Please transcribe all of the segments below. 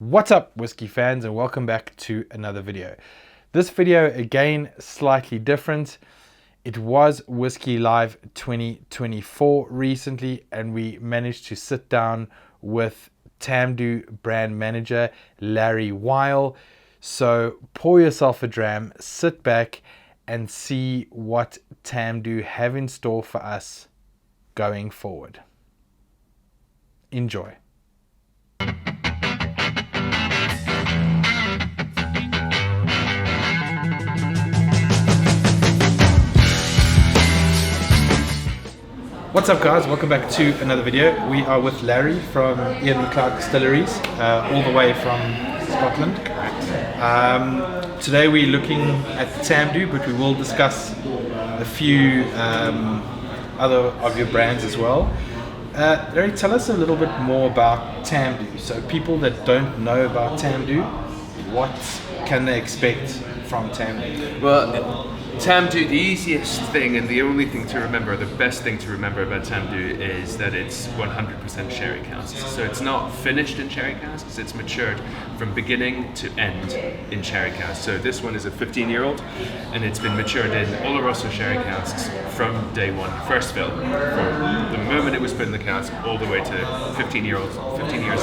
What's up, whiskey fans, and welcome back to another video. This video, again, slightly different. It was Whiskey Live 2024 recently, and we managed to sit down with Tamdhu brand manager Larry Weil. So pour yourself a dram, sit back and see what Tamdhu have in store for us going forward. Enjoy. What's up, guys? Welcome back to another video. We are with Larry from Ian Macleod Distilleries, all the way from Scotland. Today we're looking at the Tamdhu, but we will discuss a few other of your brands as well. Larry, tell us a little bit more about Tamdhu. So people that don't know about Tamdhu, what can they expect from Tamdhu? Well, Tamdhu, the easiest thing and the only thing to remember, the best thing to remember about Tamdhu is that it's 100% sherry casks. So it's not finished in sherry casks, it's matured from beginning to end in sherry casks. So this one is a 15-year-old and it's been matured in Oloroso sherry casks from day one, first fill, from the moment it was put in the cask all the way to 15 years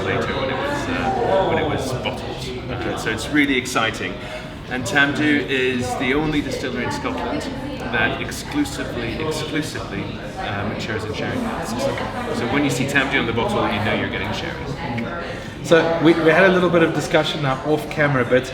later when it was bottled. So it's really exciting. And Tamdhu is the only distillery in Scotland that exclusively matures in sherry casks. So when you see Tamdhu on the bottle, you know you're getting sherry. So we had a little bit of discussion now off camera, but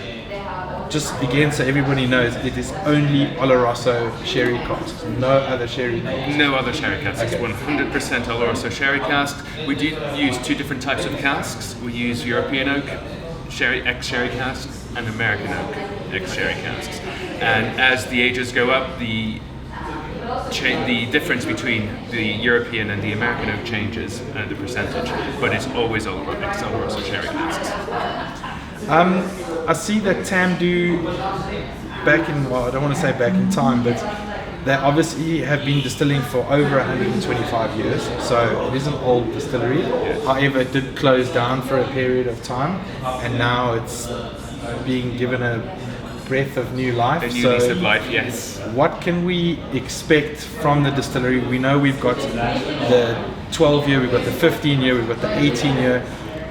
just again so everybody knows, it is only Oloroso sherry casks, no other sherry casks. No other sherry casks. It's 100% Oloroso sherry cask. We do use two different types of casks. We use European oak ex-sherry casks and American oak ex-sherry casks. And as the ages go up, the difference between the European and the American oak changes, the percentage, but it's always Oloroso sherry casks. I see that Tamdhu back in, well, I don't want to say back in time, but they obviously have been distilling for over 125 years, so it is an old distillery. Yeah. However, it did close down for a period of time, and now it's being given a breath of new life. A new lease of life, yes. What can we expect from the distillery? We know we've got the 12-year, we've got the 15-year, we've got the 18-year,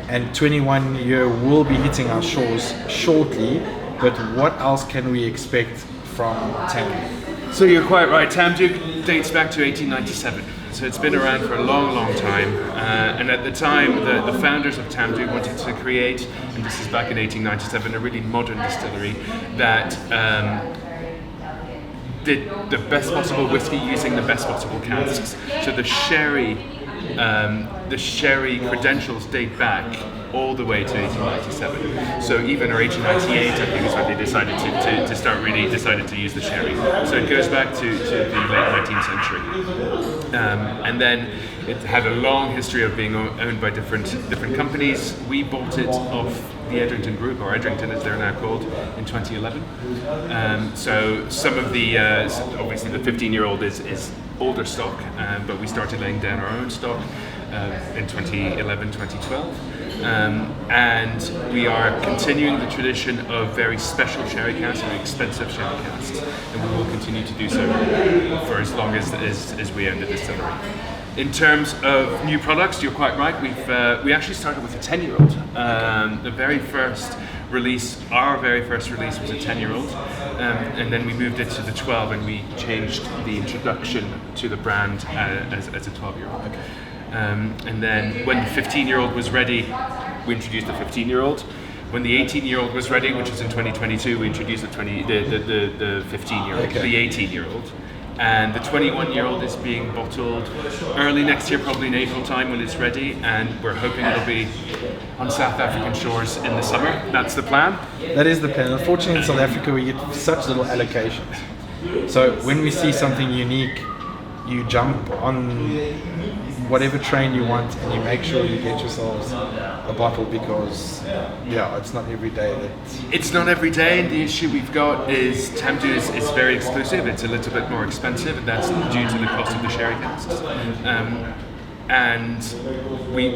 and 21-year will be hitting our shores shortly, but what else can we expect from Tamdhu? So you're quite right, Tamdhu dates back to 1897. So it's been around for a long, long time. And at the time, the founders of Tamdhu wanted to create, and this is back in 1897, a really modern distillery that did the best possible whiskey using the best possible casks. So the sherry credentials date back all the way to 1897. So even or 1898, I think, is when they decided to use the sherry. So it goes back to the late 19th century. And then it had a long history of being owned by different companies. We bought it off the Edrington Group, or Edrington as they're now called, in 2011. So some of the, obviously the 15-year-old is older stock, but we started laying down our own stock in 2011, 2012. And we are continuing the tradition of very special sherry casks, very expensive sherry casks, and we will continue to do so for as long as we own the distillery. In terms of new products, you're quite right. We actually started with a 10-year-old. The very first release, our very first release, was a 10-year-old, and then we moved it to the 12, and we changed the introduction to the brand as a 12-year-old. Okay. And then when the 15-year-old was ready, we introduced the 15-year-old. When the 18-year-old was ready, which was in 2022, we introduced the 15-year-old, okay. The 18-year-old. And the 21-year-old is being bottled early next year, probably in April time when it's ready, and we're hoping it'll be on South African shores in the summer. That's the plan. That is the plan. Unfortunately, in South Africa, we get such little allocations. So when we see something unique, you jump on whatever train you want and you make sure you get yourselves a bottle, because it's not every day that... It's not every day, and the issue we've got is Tamdhu is very exclusive. It's a little bit more expensive, and that's due to the cost of the sherry casks. and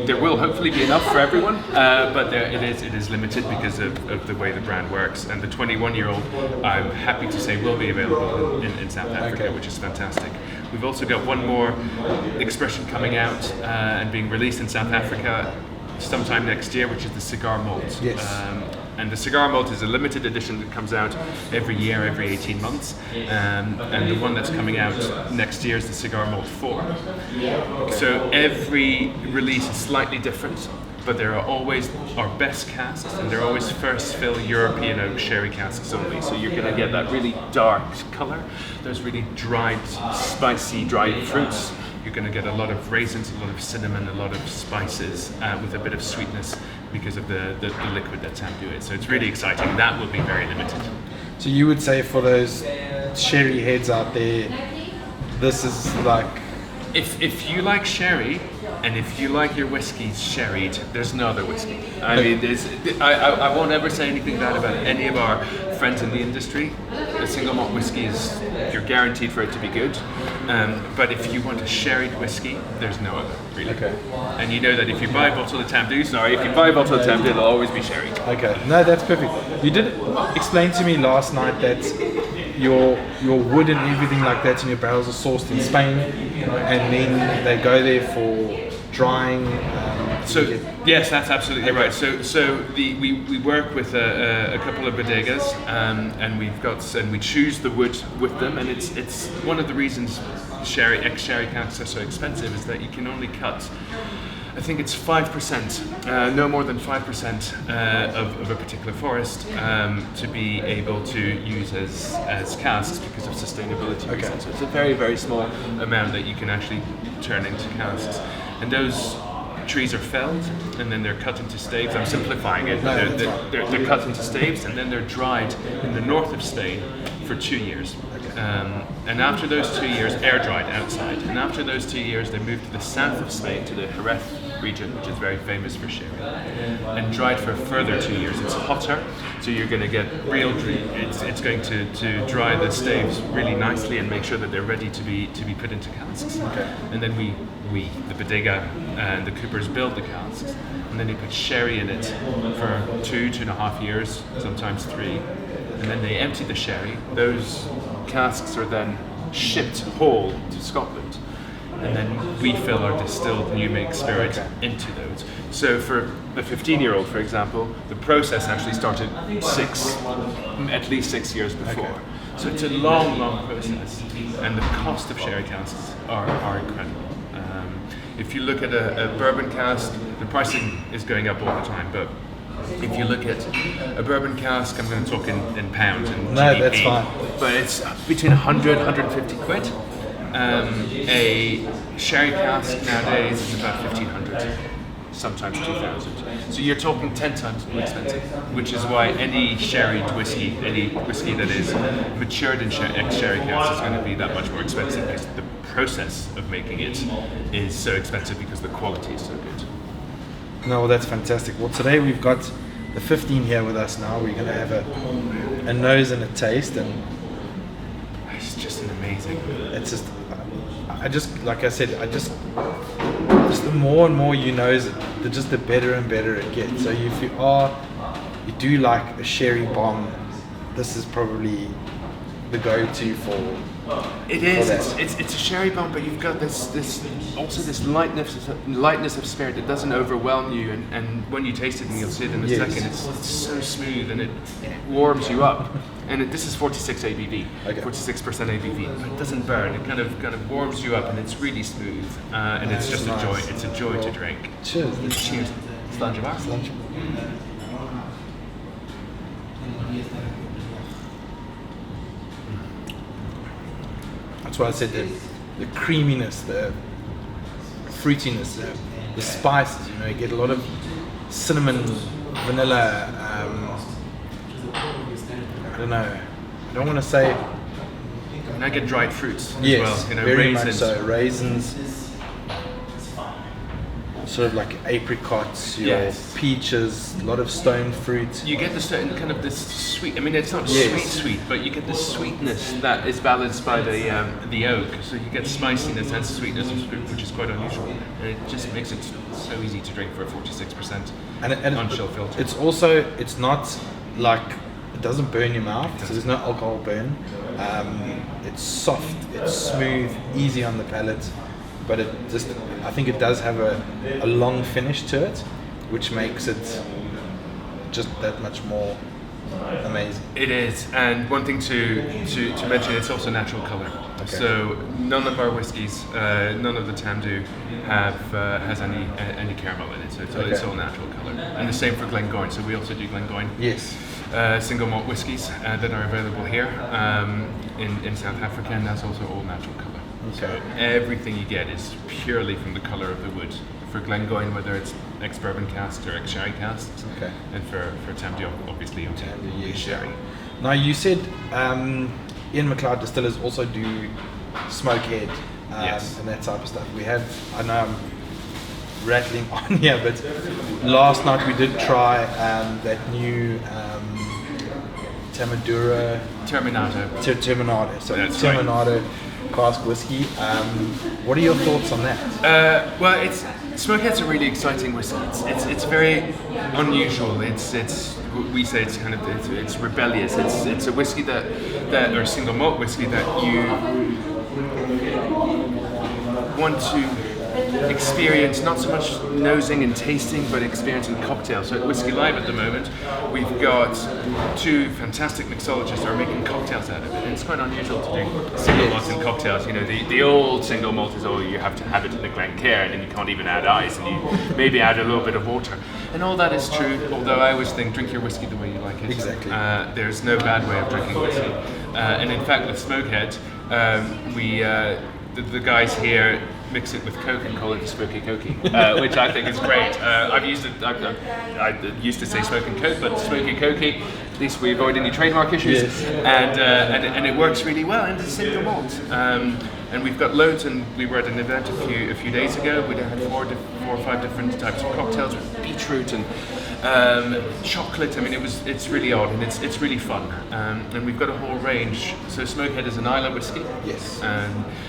there will hopefully be enough for everyone, but it is limited because of the way the brand works. And the 21-year-old, I'm happy to say, will be available in South Africa, which is fantastic. We've also got one more expression coming out and being released in South Africa sometime next year, which is the cigar malt. Yes. And the cigar malt is a limited edition that comes out every year, every 18 months. And the one that's coming out next year is the cigar malt 4. Okay. So every release is slightly different, but there are always our best casks, and they're always first fill European oak sherry casks only. So you're going to get that really dark color, those really dried, spicy, dried fruits. You're going to get a lot of raisins, a lot of cinnamon, a lot of spices with a bit of sweetness because of the liquid that Tamdhu is. So it's really exciting. That will be very limited. So you would say for those sherry heads out there, this is like... If you like sherry, and if you like your whiskey sherried, there's no other whiskey. I mean, I won't ever say anything bad about any of our friends in the industry. A single malt whiskey is, you're guaranteed for it to be good. But if you want a sherried whiskey, there's no other, really. Okay. And you know that if you buy a bottle of Tamdhu, if you buy a bottle of Tamdhu, it'll always be sherried. Okay, no, that's perfect. You did explain to me last night that your wood and everything like that in your barrels are sourced in Spain, and then they go there for drying. Yes, that's absolutely right. So we work with a couple of bodegas, and we choose the wood with them, and it's one of the reasons ex-sherry casks are so expensive is that you can only cut, I think it's 5%, no more than 5% of a particular forest to be able to use as casks because of sustainability reasons. So it's a very, very small amount that you can actually turn into casks. And those trees are felled and then they're cut into staves. I'm simplifying it. They're cut into staves and then they're dried in the north of Spain for 2 years. And after those 2 years, air dried outside. And after those 2 years, they moved to the south of Spain, to the Jerez region, which is very famous for sherry, and dried for a further 2 years. It's hotter, so you're going to get it's going to dry the staves really nicely and make sure that they're ready to be put into casks. Okay. And then the bodega and the coopers build the casks, and then they put sherry in it for 2.5 years, sometimes 3, and then they empty the sherry. Those casks are then shipped whole to Scotland, and then we fill our distilled new make spirit into those. So for the 15-year-old, for example, the process actually started at least 6 years before. Okay. So it's a long process, and the cost of sherry casks are incredible. If you look at a bourbon cask, the pricing is going up all the time, but if you look at a bourbon cask, I'm going to talk in pounds and GBP, that's fine. But it's between 100 150 quid. A sherry cask nowadays is about 1,500, sometimes 2,000. So you're talking 10 times more expensive, which is why any sherried whiskey, any whiskey that is matured in ex-sherry casks is going to be that much more expensive because the process of making it is so expensive because the quality is so good. No, well, that's fantastic. Well, today we've got the 15 here with us now. We're going to have a nose and a taste, and it's just an amazing. It's just, like I said, just the more and more you nose it, the better and better it gets. So if you do like a sherry bomb, this is probably the go-to for. It is. It's a sherry bomb, but you've got this lightness of spirit that doesn't overwhelm you, and when you taste it, and you'll see it in a second, it's so smooth and it warms you up. And this is 46 ABV, 46% ABV, but it doesn't burn. It kind of warms you up, and it's really smooth, and it's just a joy. It's a joy to drink. Cheers. Cheers. Slange bar. That's why I said the creaminess, the fruitiness, the spices. You get a lot of cinnamon, vanilla. I don't know. I don't want to say. And I get dried fruits as well. Very raisins. Much so. Raisins. sort of like apricots, your Yes. peaches, a lot of stone fruit. You get the certain kind of this sweet. I mean, it's not Yes. sweet, but you get the sweetness that is balanced by the oak. So you get spiciness and sweetness of fruit, which is quite unusual, and it just makes it so easy to drink for a 46% And unchill filter. it's also, it's not like, it doesn't burn your mouth, so there's no alcohol burn. It's soft, it's smooth, easy on the palate, but it just, I think it does have a long finish to it, which makes it just that much more amazing. It is, and one thing to mention, it's also natural color. Okay. So none of our whiskies, none of the Tamdhu has any caramel in it. So it's all natural color. And the same for Glengoyne. So we also do Glengoyne. Yes. Single malt whiskies that are available here in South Africa, and that's also all natural color. Okay. So everything you get is purely from the color of the wood. For Glengoyne, whether it's ex-bourbon cask or ex-sherry cask, Okay. and for Tamdhu, obviously Tamdhu, yes. sherry. Now you said Ian Macleod Distillers also do smokehead Yes. and that type of stuff. We have, I know I'm rattling on here, but last night we did try that new Tamadura Terminato. Terminado. So That's right. Terminado cask whiskey. What are your thoughts on that? Well, smokehead's a really exciting whiskey. It's very unusual. We say it's kind of it's rebellious. It's a whiskey that or a single malt whiskey that you want to experience, not so much nosing and tasting, but experiencing cocktails. So at Whisky Live at the moment, we've got two fantastic mixologists who are making cocktails out of it. And it's quite unusual to do single malt in cocktails. You know, the old single malt is, you have to have it in a Glencairn, and you can't even add ice, and you maybe add a little bit of water. And all that is true, although I always think drink your whiskey the way you like it. Exactly. There's no bad way of drinking whiskey. And in fact, with Smokehead, the guys here mix it with Coke and call it a smoky cokey, which I think is great. I've used it. I used to say smoking Coke, but smoky cokey. At least we avoid any trademark issues, Yes. and it works really well. And it's a single malt. And we've got loads. And we were at an event a few days ago. We had four or five different types of cocktails with beetroot and chocolate. I mean, it's really odd and it's really fun. And we've got a whole range. So Smokehead is an Islay whiskey. Yes.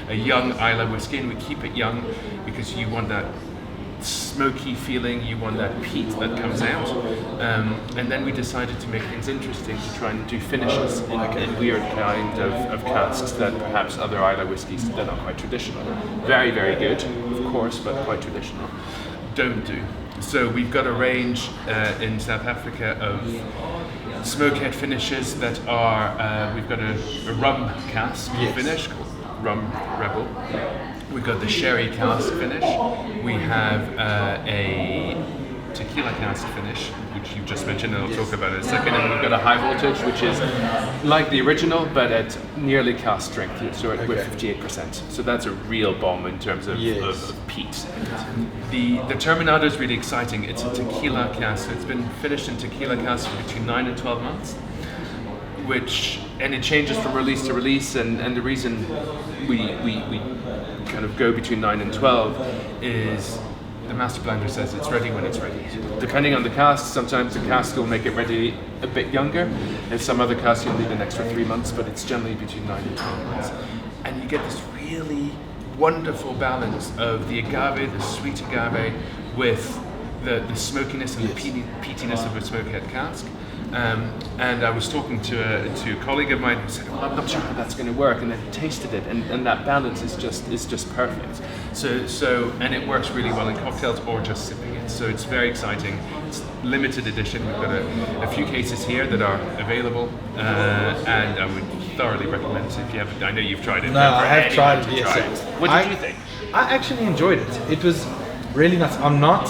A young Islay whiskey, and we keep it young because you want that smoky feeling, you want that peat that comes out. And then we decided to make things interesting, to try and do finishes in weird kind of casks that perhaps other Islay whiskies that are quite traditional, very, very good, of course, but quite traditional, don't do. So we've got a range in South Africa of smokehead finishes that are, we've got a rum cask finish called Rum Rebel. We've got the sherry cask finish. We have a tequila cask finish, which you just mentioned, and I'll talk about it in a second. And we've got a high voltage, which is like the original, but at nearly cask strength, so with 58%. So that's a real bomb in terms of peat. The Terminado is really exciting. It's a tequila cask. It's been finished in tequila cask for between 9 and 12 months. And it changes from release to release, and the reason we kind of go between 9 and 12 is the master blender says it's ready when it's ready. Depending on the cask, sometimes the cask will make it ready a bit younger, and some other casks you'll need an extra 3 months, but it's generally between 9 and 12 months. And you get this really wonderful balance of the agave, the sweet agave, with the smokiness and the peatiness of a smokehead cask. And I was talking to a colleague of mine who said, "Well, I'm not sure how that's going to work," and then tasted it, and that balance is just perfect. So and it works really well in cocktails or just sipping it. So it's very exciting. It's limited edition. We've got a few cases here that are available, and I would thoroughly recommend it if you haven't. I know you've tried it. No, I have tried it. Yes. What did you think? I actually enjoyed it. It was really nice. I'm not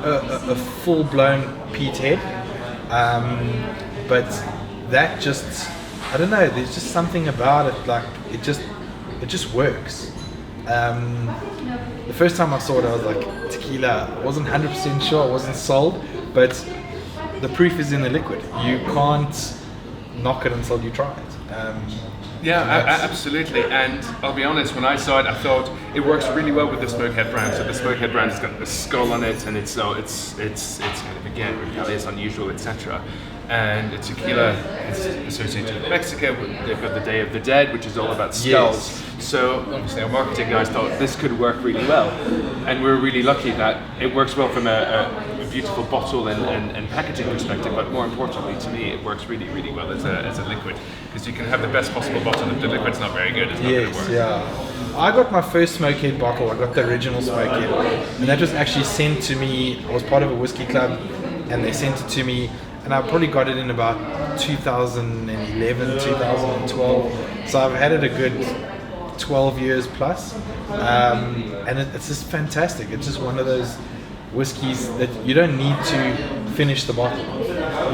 a full-blown peat head. But that just, I don't know, there's just something about it, like it just works. The first time I saw it, I was like, tequila, I wasn't 100% sure, I wasn't sold, but the proof is in the liquid. You can't knock it until you try it. Yeah, absolutely. And I'll be honest, when I saw it, I thought it works really well with the Smokehead brand. So the Smokehead brand has got a skull on it, and it's kind of, again, rebellious, unusual, etc. And the tequila is associated with Mexico. They've got the Day of the Dead, which is all about skulls. Yes. So obviously our marketing guys thought this could work really well, and we're really lucky that it works well from a beautiful bottle and packaging perspective, but more importantly to me, it works really, really well as a liquid, because you can have the best possible bottle. If the liquid's not very good, it's not going to work. Yeah. I got my first Smokehead bottle. I got the original Smokehead, and that was actually sent to me. I was part of a whiskey club, and they sent it to me, and I probably got it in about 2011, 2012. So I've had it a good 12 years plus, and it's just fantastic. It's just one of those whiskeys that you don't need to finish the bottle.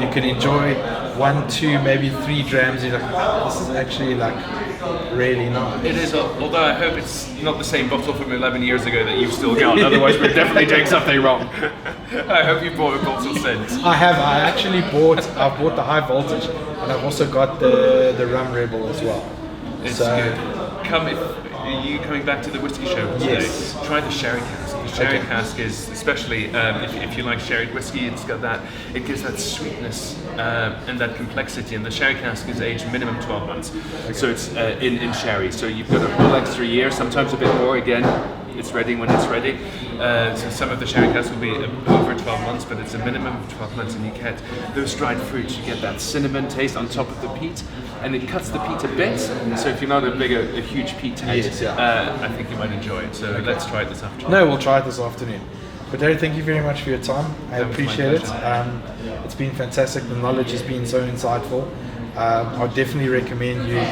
You can enjoy 1, 2, maybe 3 drams. You're like, wow, this is actually like really nice. It is, although I hope it's not the same bottle from 11 years ago that you've still got. Otherwise, we're definitely doing something wrong. I hope you bought a bottle since. I have. I've bought the high voltage, and I've also got the rum rebel as well. It's good. Are you coming back to the whiskey show today? Yes. Try the sherry cask. The sherry cask is, especially if you like sherry whiskey, it gives that sweetness and that complexity. And the sherry cask is aged minimum 12 months. Okay. So it's in sherry. So you've got a whole extra year, sometimes a bit more. Again, it's ready when it's ready. So some of the sherry casks will be over 12 months, but it's a minimum of 12 months, and you get those dried fruits. You get that cinnamon taste on top of the peat, and it cuts the peat a bit. So if you're not a huge peat head, I think you might enjoy it. So let's try it this afternoon. No, we'll try it this afternoon. But Derek, thank you very much for your time. I appreciate it. It's been fantastic. The knowledge has been so insightful. I would definitely recommend you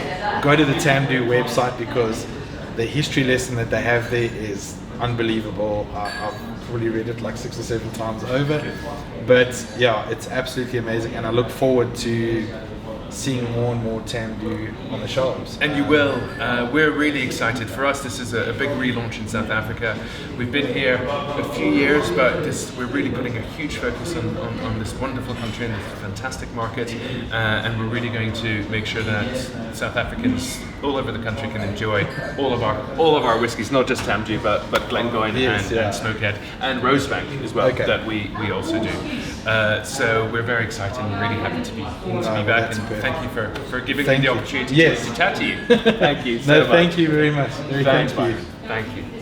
go to the Tamdhu website, because the history lesson that they have there is unbelievable. I've probably read it like 6 or 7 times over. But yeah, it's absolutely amazing, and I look forward to seeing more and more Tamdhu on the shelves. And you will. We're really excited. For us, this is a big relaunch in South Africa. We've been here a few years, but we're really putting a huge focus on this wonderful country and this fantastic market, and we're really going to make sure that South Africans all over the country can enjoy all of our whiskies, not just Tamdhu, but Glengoyne and Smokehead and Rosebank as well, that we also do. So we're very excited and really happy to be back. And thank you for giving me the opportunity to chat to you. Thank you so much. Thank you very much. Thank you.